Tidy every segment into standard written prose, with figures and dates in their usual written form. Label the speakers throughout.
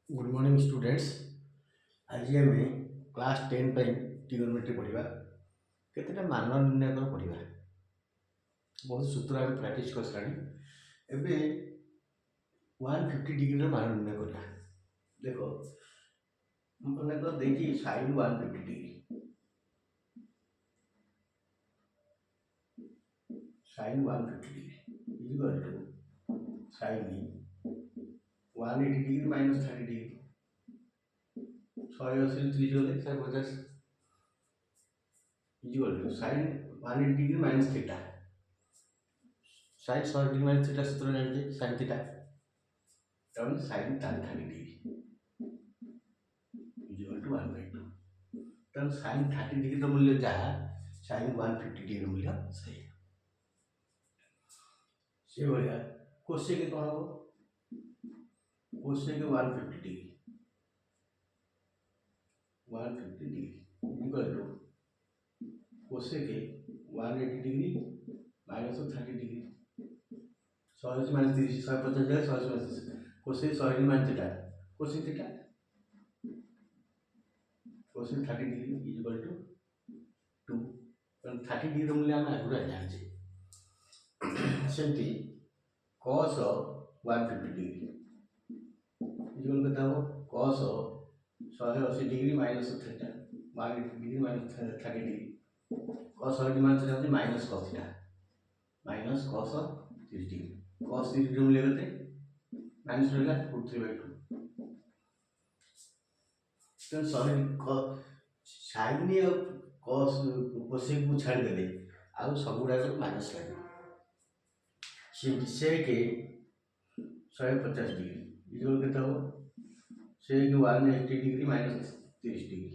Speaker 1: Good morning students. आज आम class 10 trigonometry पढ़ा केतेटा मान निर्णय पढ़ा। बहुत सूत्र आम प्राक्ट कर सारे एवं 150 डिग्री मान निर्णय करवा। देख मन देखिए sine 150 degree, sine 150 degree equal to sine 180 degree minus 30 degree. 180 30 गले 150 equal to sine 180 degree minus theta. Sine 100 degree minus theta सूत्र जानते साइन थीटा तब sine tan 30 degree equal to 1/2। तब साइन 30 डिग्री मूल्य जहाँ साइन 150 डिग्री मूल्य सही से भाया। कोसेक कौन हम cosec 150 degree 150 degree equal to cosec 180 degree minus 30 degree. 100 minus 30 150 जाए 100 minus cosec 100 minus theta cosec theta cosec 30 degree equal to 2। 30 degree मूल्य आम आगुरी जाने सेमती cos 150 डिग्री इक्वल के cos 180 degree minus theta 180 degree minus 30 degree. cos 180 minus theta minus cos theta minus cos 30 degree. cos 30 degree मूल्य केते minus रहला √3/2। तो सॉरी साइन और cos कोसेक को छाड़ देले आउ सब गुडा माइनस लगे सेक 150 डिग्री इक्वल के sec 180 degree minus 30 degree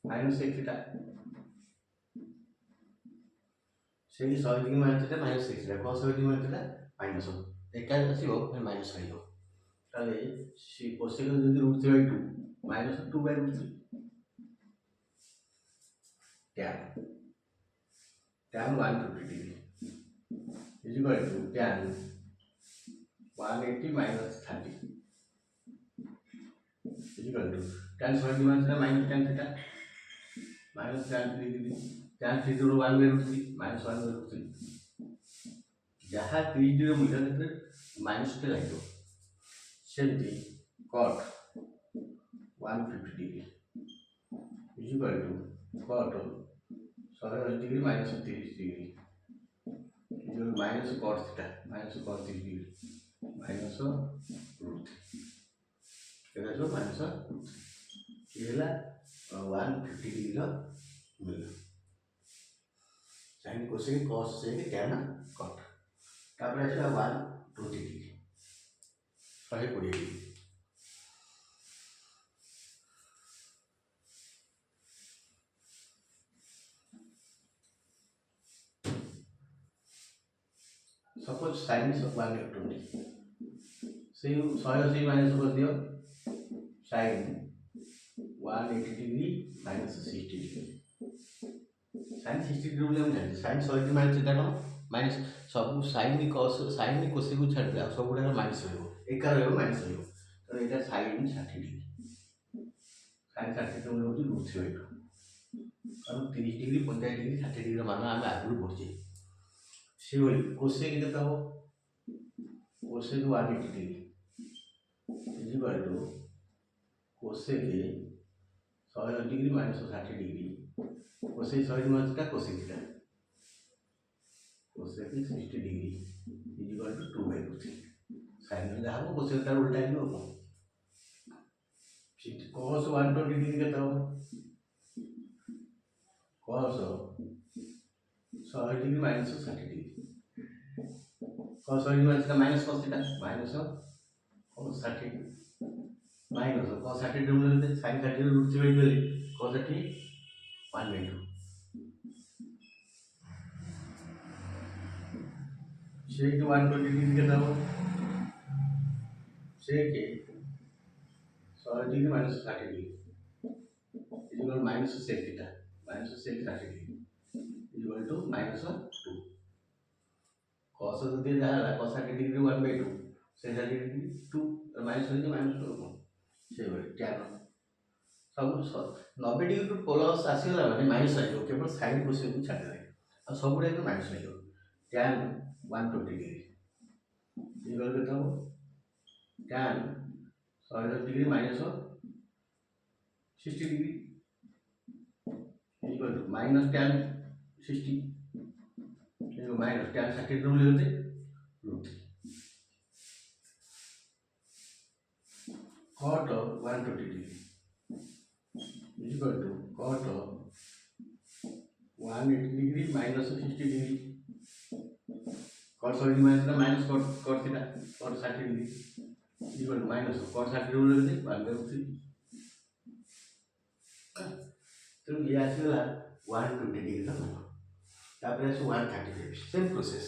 Speaker 1: minus sec theta sec 100 degree minus theta minus sec theta cos 180 minus theta minus एका आसीबो फिर माइनस आइबो ताले सी कोसेक जदी √3/2 minus 2/√3 tan 150 degree is equal to tan 180 minus 30 is equal to tan 70 minus minus tan theta minus tan 3 degree tan 3 to 1/√3 minus 1/√3 जहाँ 30 degree मूल्य क्षेत्र minus टे लगे सेमती cot 150 degree is equal to cot 180 degree minus 30 degree minus cot theta minus cot 30 degree minus √3 केटा जो minus ये ला 150 degree रो मूल्य sin कोसेक cos से tan cot तापर आसे 120 डिग्री 120 डिग्री। सपोज sin 120 से 180 माइनस कर दियो sin 180 degree minus 60 degree sin 60 degree मूल्य हम जानते sin 180 माइनस थीटा कौन माइनस सब sin cos sin कोसेक को छाड़ दिया सब गुडा माइनस रहबो एका रहबो माइनस रहबो तो एटा sin 60 डिग्री sin 60 तो होती √3/2 और 30 डिग्री 45 डिग्री 60 डिग्री मान हम आगु पढ़छे से होई कोसेक केते हो cosec 180 degree is equal to cosec 180 degree minus 60 degree cosec 180 minus का cosec theta cosec 60 degree is equal to 2/√3 sine जहाँ हो कोसेक का उल्टा ही हो cos 120 डिग्री केते हो cos 180 degree minus 60 degree cos 180 minus का minus cos theta minus cos 60 minus cos 60 degree मूल्य sin 30 √3/2 cos 30 1/2 sec 120 डिग्री केते हो sec 100 degree minus 60 degree equal minus sec theta minus sec 60 degree equal to minus 2 cos जदी जाला cos 60 degree 1/2 से 60 degree 2 minus हो -2 से tan सब 90 degree two plus आसीगला माने माइनस आइयो केवल साइन कोसेक को छाड़ दे आ सब गुडा को माइनस आइयो tan 120 डिग्री इक्वल केते हो tan 180 degree minus 60 degree equal to minus tan 60 minus tan 60 degree लेते root cot 120 degree equal to cot 180 degree minus 60 degree cot 60 minus cot theta cot 60 degree equal to minus cot 60 degree लेते 1/3 तो ये आसीगला 120 degree का मान तापर आसे 135 same process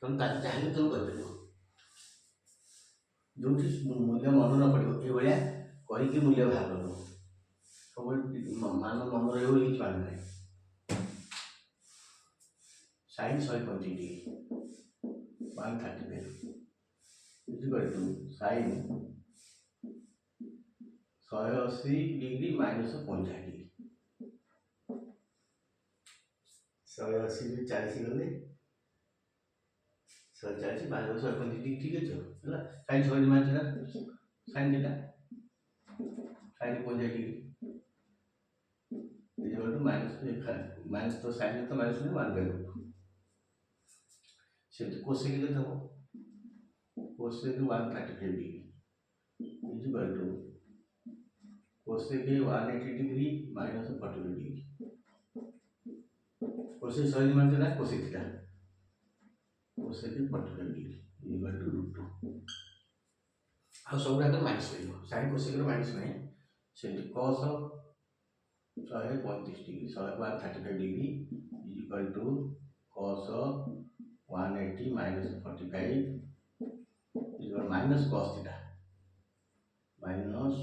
Speaker 1: तुम ता चाहे तो कर देबो जो मूल्य मन न पड़ो ये भाया कहीं मूल्य बाहर करो सब मान मन रही किसी मान ना sine 135 degree 135 equal to sine 180 degree minus 50 degree 180 में 40 गले 140 माइनस 135 डिग्री ठीक है है sine 100 minus sine theta sine 50 degree equal to minus तो साइन तो माइनस में 1/2 से कोसेक के तो cosec 135 degree equal to cosec 180 degree minus 40 degree cosec 100 minus cosec theta cosec 40 degree equal to √2 आ सब गुडा माइनस हो साइन कोसेक माइनस नहीं से cos 135 degree 135 degree equal to cos 180 minus 45 equal minus cos theta minus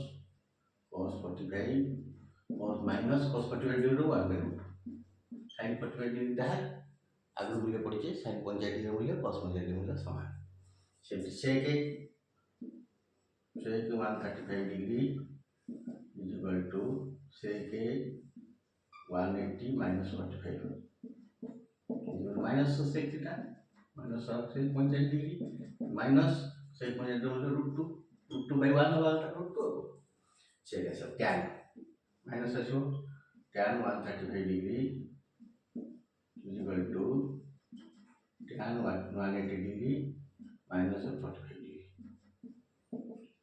Speaker 1: cos 45 cos minus cos 45 degree 1/2 sin 45 degree दाह आगे मूल्य पड़े sin 50 डिग्री मूल्य cos 50 डिग्री मूल्य समान से sec 135 degree equal to sec 180 minus 45 minus sec theta minus sec 50 degree minus sec 50 degree मतलब √2 होगा √2 sec ऐसा tan माइनस ऐसा tan 135 degree equal to tan 180 degree minus 45 degree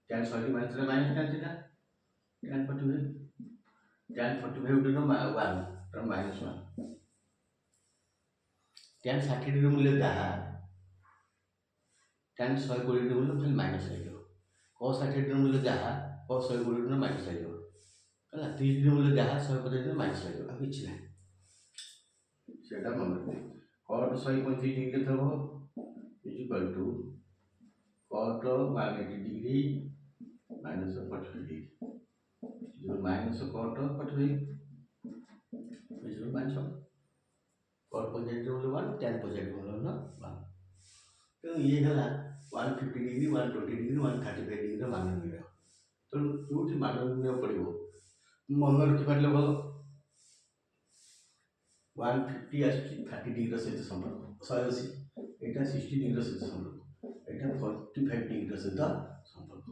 Speaker 1: tan 40 minus tan theta tan 45 degree 1 तो minus 1 tan 60 degree मूल्य दाह tan 120 degree मूल्य खाली minus आइयो cos 60 डिग्री मूल्य दाह cos 120 डिग्री माइनस आइयो है 30 डिग्री मूल्य दाह 150 डिग्री माइनस आइयो अब किछ ना सेटा मन रखते cot 135 डिग्री थबो equal to cot 180 degree minus 45 degree जो माइनस cot 45 जो माइनस cot 50 डिग्री मूल्य 1 tan 50 डिग्री मूल्य 1 तो ये गला 150 डिग्री 120 डिग्री 135 डिग्री मान मिले तो जोटी मान मिले पड़ो मन रखि पारले भलो 150 आसी 30 डिग्री सहित संपर्क 180 एटा 60 डिग्री सहित संपर्क एटा 45 डिग्री सहित संपर्क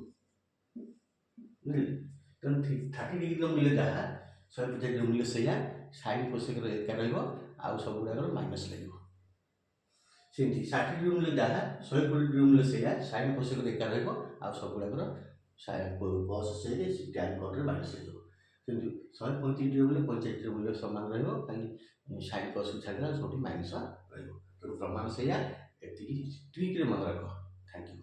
Speaker 1: बुझले तो 30 डिग्री मूल्य जहाँ 150 डिग्री मूल्य से साइन कोसेक एका रहिबो आउ सब गुडा माइनस लगे सेमती 60 डिग्री मूल्य जहाँ 120 डिग्री मूल्य से साइन कोसेक एका रहिबो आउ सब गुडा cos से tan cot माइनस लगे सेमती 135 डिग्री मूल्य 50 डिग्री मूल्य समान रहिबो खाली साइन cos को छाड़ला छोटी माइनस रहिबो तो प्रमाण से एति ट्रिक रे मन रखो थैंक यू।